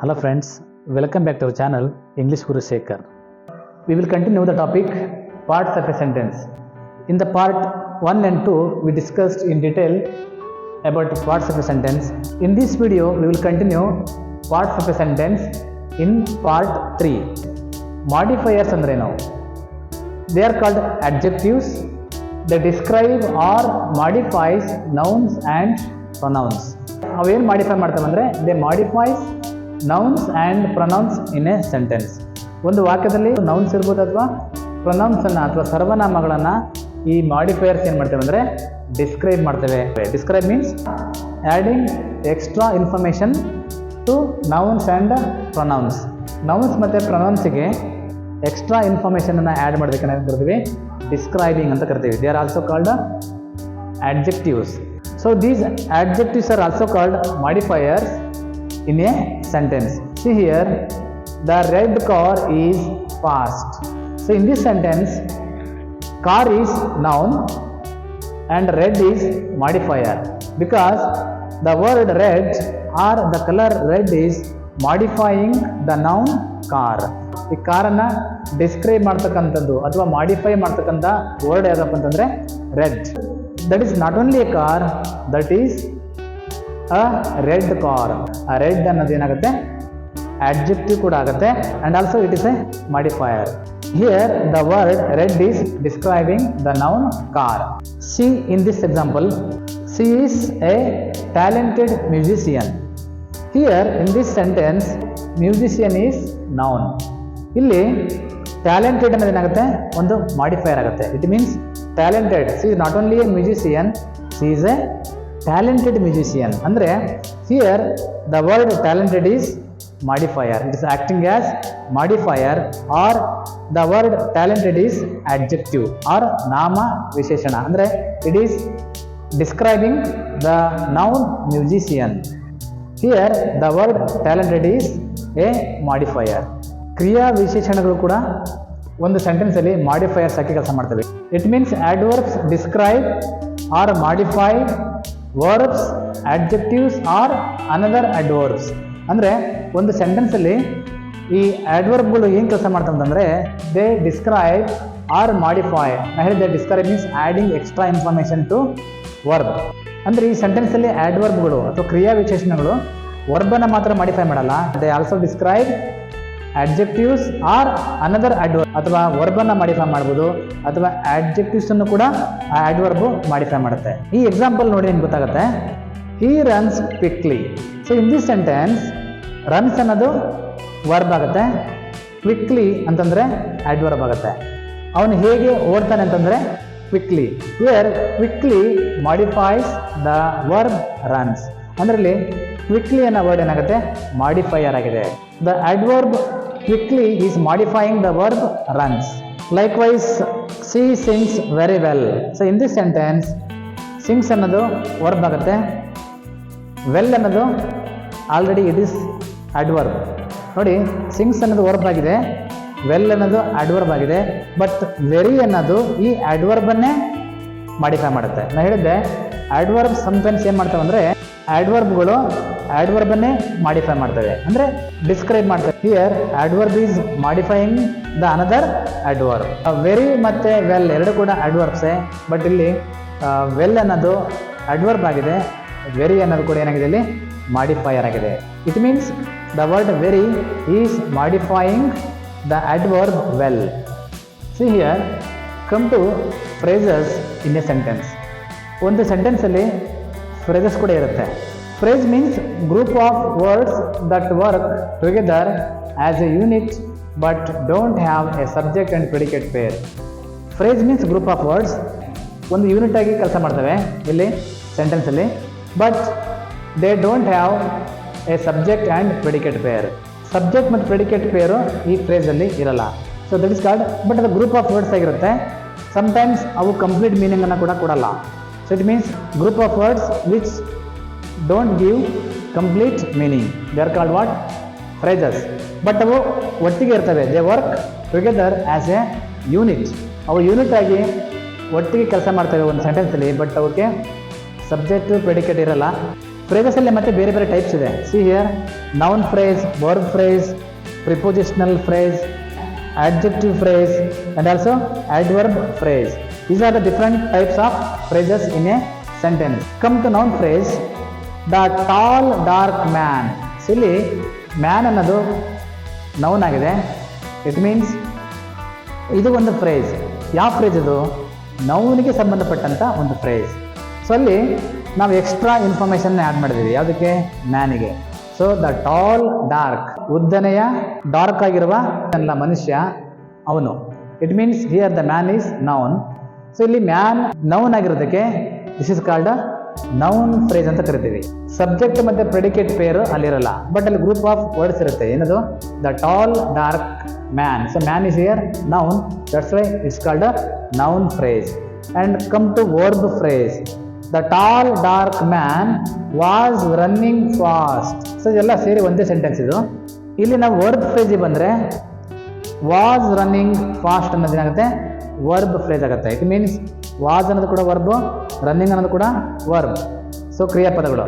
Hello friends, welcome back to our channel English Guru Shekhar. We will continue the topic parts of a sentence. In the part 1 and 2 we discussed in detail about parts of a sentence. In this video we will continue parts of a sentence in part 3. Modifiers andreno. They are called adjectives. They describe or modifies nouns and pronouns. ಅವೇನು modify ಮಾಡ್ತವೆ ಅಂದರೆ they modifies nouns and pronouns in a sentence. ಒಂದು ವಾಕ್ಯದಲ್ಲಿ nouns ಇರ್ಬೋದು ಅಥವಾ ಪ್ರೊನೌನ್ಸನ್ನು ಅಥವಾ ಸರ್ವನಾಮಗಳನ್ನು ಈ modifiers ಏನು ಮಾಡ್ತೇವೆ ಅಂದರೆ ಡಿಸ್ಕ್ರೈಬ್ ಮಾಡ್ತೇವೆ. Describe means adding extra information to nouns and pronouns. Nouns ಮತ್ತು ಪ್ರೊನೌನ್ಸಿಗೆ ಎಕ್ಸ್ಟ್ರಾ ಇನ್ಫಾರ್ಮೇಷನನ್ನು ಆ್ಯಡ್ ಮಾಡೋದಕ್ಕೆ ನಾವು ಕರಿತೀವಿ ಡಿಸ್ಕ್ರೈಬಿಂಗ್ ಅಂತ ಕರಿತೀವಿ. They are also called adjectives. So these adjectives are also called modifiers in a sentence. See here, the red car is fast. So in this sentence, car is noun and red is modifier, because the word red or the color red is modifying the noun car. ಈ ಕಾರನ್ನು describe ಮಾಡ್ತಕ್ಕಂಥದ್ದು ಅಥವಾ modify ಮಾಡ್ತಕ್ಕಂಥ word ಯಾವುದಪ್ಪ ಅಂತಂದರೆ red. That is not only a car, that is a red car. A red ಅನ್ನೋದು ಏನಾಗುತ್ತೆ adjective ಕೂಡ ಆಗುತ್ತೆ and also it is a modifier. Here the word red is describing the noun car. See in this example, she is a talented musician. Here in this sentence, musician is noun. ಇಲ್ಲಿ talented ಅನ್ನೋದು ಏನಾಗುತ್ತೆ ಒಂದು modifier ಆಗುತ್ತೆ. It means talented. She is not only a musician, she is a talented musician. Andre here the word talented is modifier. It is acting as modifier, or the word talented is adjective or nama visheshana. Andre it is describing the noun musician. Here the word talented is a modifier. ಕ್ರಿಯಾ ವಿಶೇಷಣಗಳು ಕೂಡ ಒಂದು ಸೆಂಟೆನ್ಸಲ್ಲಿ modifiers ಆಗಿ ಕೆಲಸ ಮಾಡ್ತವೆ. It means adverbs describe or modify verbs, adjectives or another adverbs. ಅಂದರೆ ಒಂದು ಸೆಂಟೆನ್ಸಲ್ಲಿ ಈ ಆಡ್ವರ್ಬ್ಗಳು ಏನು ಕೆಲಸ ಮಾಡ್ತವೆ ಅಂತಂದರೆ ದೇ ಡಿಸ್ಕ್ರೈಬ್ ಆರ್ ಮಾಡಿಫೈ. ನಾನು ಹೇಳಿದೆ describe means adding extra information to verb. ಅಂದರೆ ಈ ಸೆಂಟೆನ್ಸಲ್ಲಿ ಆಡ್ವರ್ಬ್ಗಳು ಅಥವಾ ಕ್ರಿಯಾ ವಿಶೇಷಣಗಳು ವರ್ಬನ್ನು ಮಾತ್ರ ಮಾಡಿಫೈ ಮಾಡಲ್ಲ. They also describe adjectives or another adverb. ಅಥವಾ ವರ್ಬನ್ನು ಮಾಡಿಫೈ ಮಾಡ್ಬೋದು ಅಥವಾ adjectives-ಅನ್ನು ಕೂಡ ಆ ಅಡ್ವರ್ಬ್ ಮಾಡಿಫೈ ಮಾಡುತ್ತೆ. ಈ ಎಕ್ಸಾಂಪಲ್ ನೋಡಿ ನಿಮ್ಗೆ ಗೊತ್ತಾಗುತ್ತೆ. He runs quickly. So in this sentence runs ಅನ್ನೋದು ವರ್ಬ್ ಆಗುತ್ತೆ, ಕ್ವಿಕ್ಲಿ ಅಂತಂದರೆ ಅಡ್ವರ್ಬ್ ಆಗುತ್ತೆ. ಅವನು ಹೇಗೆ ಓಡ್ತಾನೆ ಅಂತಂದರೆ quickly. Here quickly modifies the verb runs. ಅದರಲ್ಲಿ ಕ್ವಿಕ್ಲಿ ಅನ್ನೋ ವರ್ಡ್ ಏನಾಗುತ್ತೆ ಮಾಡಿಫೈಯರ್ ಆಗಿದೆ. The adverb quickly is modifying the verb runs. Likewise, she sings very well. So in this sentence, sings ಅನ್ನೋದು verb ಆಗುತ್ತೆ, well ಅನ್ನೋದು ಆಲ್ರೆಡಿ ಇಟ್ ಇಸ್ adverb. ನೋಡಿ sings ಅನ್ನೋದು verb ಆಗಿದೆ, well ಅನ್ನೋದು adverb ಆಗಿದೆ, ಬಟ್ very ಅನ್ನೋದು ಈ adverb-ಅನ್ನೇ ಮಾಡಿಫೈ ಮಾಡುತ್ತೆ. ನಾನು ಹೇಳಿದ್ದೆ adverb sometimes ಏನು ಮಾಡ್ತವೆ ಅಂದರೆ ಆಡ್ವರ್ಬ್ಗಳು ಆಡ್ವರ್ಬನ್ನೇ ಮಾಡಿಫೈ ಮಾಡ್ತವೆ, ಅಂದರೆ ಡಿಸ್ಕ್ರೈಬ್ ಮಾಡ್ತವೆ. Here adverb is modifying the another adverb. Very ಮತ್ತು ವೆಲ್ ಎರಡು ಕೂಡ ಆಡ್ವರ್ಬ್ಸೇ, ಬಟ್ ಇಲ್ಲಿ ವೆಲ್ ಅನ್ನೋದು ಆಡ್ವರ್ಬ್ ಆಗಿದೆ, ವೆರಿ ಅನ್ನೋದು ಕೂಡ ಏನಾಗಿದೆ ಇಲ್ಲಿ ಮಾಡಿಫೈಯರ್ ಆಗಿದೆ. It means the word very is modifying the adverb well. See here come to phrases in a sentence. ಒಂದು ಸೆಂಟೆನ್ಸಲ್ಲಿ ಫ್ರೇಸಸ್ ಕೂಡ ಇರುತ್ತೆ. Phrase means group of words that work together as a unit but don't have a subject and predicate pair. Phrase means group of words ಒಂದು unit ಆಗಿ ಕೆಲಸ ಮಾಡ್ತವೆ ಇಲ್ಲಿ ಸೆಂಟೆನ್ಸಲ್ಲಿ, but they don't have a subject and predicate pair. Subject ಮತ್ತು predicate pair ಈ ಫ್ರೇಸಲ್ಲಿ ಇರಲ್ಲ. So that is called, but ಅದು ಗ್ರೂಪ್ ಆಫ್ ವರ್ಡ್ಸ್ ಆಗಿರುತ್ತೆ. ಸಮ್ಟೈಮ್ಸ್ ಅವು ಕಂಪ್ಲೀಟ್ ಮೀನಿಂಗನ್ನು ಕೂಡ ಕೊಡಲ್ಲ. So it means group of words which don't give complete meaning. They are called what? Phrases. But ಅವು ಒಟ್ಟಿಗೆ ಇರ್ತವೆ. They work together as a unit. ಅವು ಯೂನಿಟ್ ಆಗಿ ಒಟ್ಟಿಗೆ ಕೆಲಸ ಮಾಡ್ತವೆ ಒಂದು ಸೆಂಟೆನ್ಸಲ್ಲಿ, ಬಟ್ ಅವಕ್ಕೆ ಸಬ್ಜೆಕ್ಟು ಪ್ರೆಡಿಕೇಟ್ ಇರಲ್ಲ. ಫ್ರೇಸಸ್ ಅಲ್ಲಿ ಮತ್ತೆ ಬೇರೆ ಬೇರೆ ಟೈಪ್ಸ್ ಇದೆ. See here, noun phrase, verb phrase, prepositional phrase, adjective phrase and also adverb phrase. These are the different types of phrases in a sentence. Come to noun phrase, the tall dark man. So ಇಲ್ಲಿ man ಅನ್ನೋದು noun ಆಗಿದೆ. It means ಇದು ಒಂದು phrase. ಯಾವ phrase ಇದು? ನೌನಿಗೆ ಸಂಬಂಧಪಟ್ಟಂತ ಒಂದು phrase. So ಅಲ್ಲಿ ನಾವು ಎಕ್ಸ್ಟ್ರಾ ಇನ್ಫಾರ್ಮೇಶನ್ ಆ್ಯಡ್ ಮಾಡಿದ್ದೀವಿ. ಯಾವುದಕ್ಕೆ? ಮ್ಯಾನಿಗೆ. ಸೊ ದ ಟಾಲ್ ಡಾರ್ಕ್, ಉದ್ದನೆಯ ಡಾರ್ಕ್ ಆಗಿರುವ ಎಲ್ಲ ಮನುಷ್ಯ ಅವನು. It means here the man is noun. So ಇಲ್ಲಿ ಮ್ಯಾನ್ ನೌನ್ ಆಗಿರೋದಕ್ಕೆ this is called a noun phrase ಅಂತ ಕರಿತೀವಿ. ಸಬ್ಜೆಕ್ಟ್ ಮತ್ತೆ ಪ್ರೆಡಿಕೇಟ್ ಪೇರ್ ಅಲ್ಲಿರಲ್ಲ, ಬಟ್ ಅಲ್ಲಿ ಗ್ರೂಪ್ ಆಫ್ ವರ್ಡ್ಸ್ ಇರುತ್ತೆ. ಏನದು? The tall dark man. So man is here noun, that's why it's called a noun phrase. And come to verb phrase. The tall dark man was running fast. So ಇದೆಲ್ಲ ಸೇರಿ ಒಂದೇ sentence ಇದು. ಇಲ್ಲಿ ನಾವು verb ಫ್ರೇಜಿಗೆ ಬಂದರೆ was running fast ಅನ್ನೋದೇನಾಗುತ್ತೆ? Verb phrase ಆಗುತ್ತೆ. ಇಟ್ ಮೀನ್ಸ್ ವಾಸ್ ಅನ್ನೋದು ಕೂಡ ವರ್ಬ್, ರನ್ನಿಂಗ್ ಅನ್ನೋದು ಕೂಡ ವರ್ಬ್. ಸೊ ಕ್ರಿಯಾಪದಗಳು.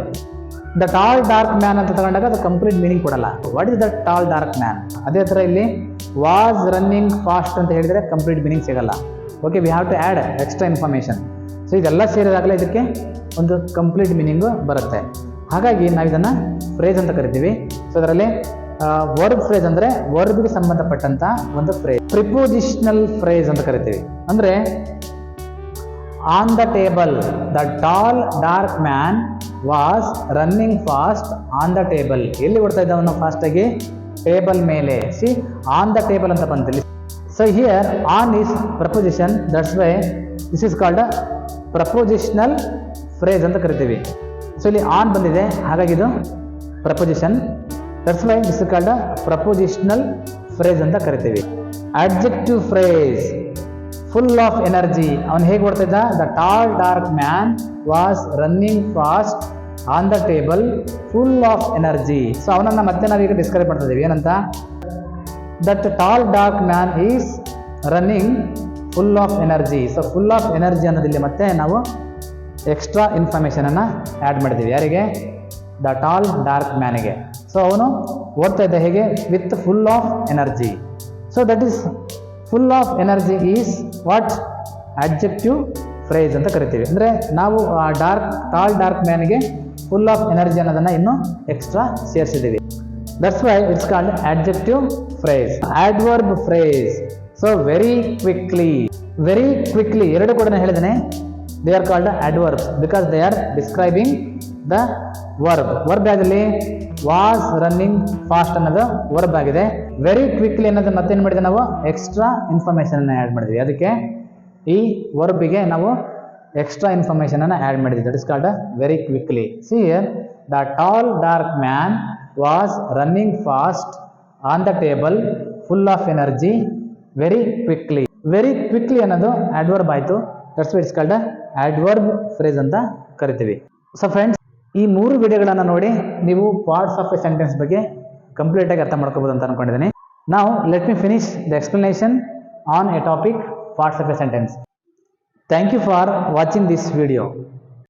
ದ ಟಾಲ್ ಡಾರ್ಕ್ ಮ್ಯಾನ್ ಅಂತ ತಗೊಂಡಾಗ ಅದು ಕಂಪ್ಲೀಟ್ ಮೀನಿಂಗ್ ಕೊಡಲ್ಲ. What is the tall dark man? ಅದೇ ಥರ ಇಲ್ಲಿ ವಾಸ್ ರನ್ನಿಂಗ್ ಫಾಸ್ಟ್ ಅಂತ ಹೇಳಿದರೆ ಕಂಪ್ಲೀಟ್ ಮೀನಿಂಗ್ ಸಿಗಲ್ಲ. Okay, we have to add extra information. So ಇದೆಲ್ಲ ಸೇರಿದಾಗಲೇ ಇದಕ್ಕೆ ಒಂದು ಕಂಪ್ಲೀಟ್ ಮೀನಿಂಗು ಬರುತ್ತೆ. ಹಾಗಾಗಿ ನಾವು ಇದನ್ನು ಫ್ರೇಜ್ ಅಂತ ಕರಿತೀವಿ. ಸೊ ಅದರಲ್ಲಿ ವರ್ಬ್ ಫ್ರೇಜ್ ಅಂದರೆ ವರ್ಬ್ಗೆ ಸಂಬಂಧಪಟ್ಟಂತ ಒಂದು ಫ್ರೇಜ್. ಪ್ರಿಪೋಸಿಷನಲ್ ಫ್ರೇಜ್ ಅಂತ ಕರಿತೀವಿ. ಅಂದರೆ on the table, the tall dark man was running fast on the table. ಎಲ್ಲಿ ಓಡ್ತಾ ಇದ್ದವನು ಫಾಸ್ಟಾಗಿ? ಟೇಬಲ್ ಮೇಲೆ. ಸಿ, ಆನ್ ದ ಟೇಬಲ್ ಅಂತ ಬಂತಿಲ್ಲಿ. So here on is preposition, that's why this is called a prepositional phrase ಅಂತ ಕರಿತೀವಿ. So ಇಲ್ಲಿ ಆನ್ ಬಂದಿದೆ, ಹಾಗಾಗಿ ಇದು preposition. That's why this is called a prepositional phrase ಅಂತ ಕರಿತೀವಿ. Adjective phrase, full of energy. ಅವನು ಹೇಗೆ ಓಡ್ತಾ ಇದ್ದ? The tall dark man was running fast on the table full of energy. So ಅವನನ್ನು ಮತ್ತೆ ನಾವೀಗ ಡಿಸ್ಕ್ರೈಬ್ ಮಾಡ್ತಾ ಇದ್ದೀವಿ. ಏನಂತ? That tall dark man is running full of energy. So full of energy ಅನ್ನೋದಿಲ್ಲಿ ಮತ್ತೆ ನಾವು ಎಕ್ಸ್ಟ್ರಾ ಇನ್ಫಾರ್ಮೇಷನನ್ನು ಆ್ಯಡ್ ಮಾಡಿದ್ದೀವಿ. ಯಾರಿಗೆ? ದ ಟಾಲ್ ಡಾರ್ಕ್ ಮ್ಯಾನಿಗೆ. ಸೊ ಅವನು ಓಡ್ತಾ ಇದ್ದ ಹೇಗೆ? With full of energy. So that is full of energy is what? Adjective phrase ಅಂತ ಕರಿತೀವಿ. ಅಂದರೆ ನಾವು ಆ ಟಾಲ್ ಡಾರ್ಕ್ ಮ್ಯಾನ್ಗೆ ಫುಲ್ ಆಫ್ ಎನರ್ಜಿ ಅನ್ನೋದನ್ನು ಇನ್ನೂ ಎಕ್ಸ್ಟ್ರಾ ಸೇರಿಸಿದ್ದೀವಿ. That's why it's called adjective phrase. Adverb phrase. So very quickly ಎರಡು ಕೂಡ ಹೇಳಿದ್ದೇನೆ. They are called adverbs because they are describing the verb. Verb ಆಗಲಿ was running fast ಅನ್ನೋದು verb ಆಗಿದೆ. Very quickly ಅನ್ನೋದು ಮತ್ತೇನು ಮಾಡಿದೆ? ನಾವು ಎಕ್ಸ್ಟ್ರಾ ಇನ್ಫಾರ್ಮೇಷನ್ ಆ್ಯಡ್ ಮಾಡಿದ್ವಿ. ಅದಕ್ಕೆ ಈ ವರ್ಬಿಗೆ ನಾವು ಎಕ್ಸ್ಟ್ರಾ ಇನ್ಫಾರ್ಮೇಷನ್ ಅನ್ನು ಆ್ಯಡ್ ಮಾಡಿದ್ವಿ. That is called very quickly. See here, the tall dark man was running fast on the table full of energy very quickly ಅನ್ನೋದು adverb ಆಯಿತು. That's why it's called adverb phrase ಅಂತ ಕರಿತೀವಿ. So friends, ಈ 3 ವಿಡಿಯೋಗಳನ್ನು ನೋಡಿ ನೀವು parts of a sentence ಬಗ್ಗೆ ಕಂಪ್ಲೀಟಾಗಿ ಅರ್ಥ ಮಾಡ್ಕೋಬೋದು ಅಂತ ಅನ್ಕೊಂಡಿದ್ದೀನಿ. ನಾವು let me finish the explanation on a topic, parts of a sentence. Thank you for watching this video.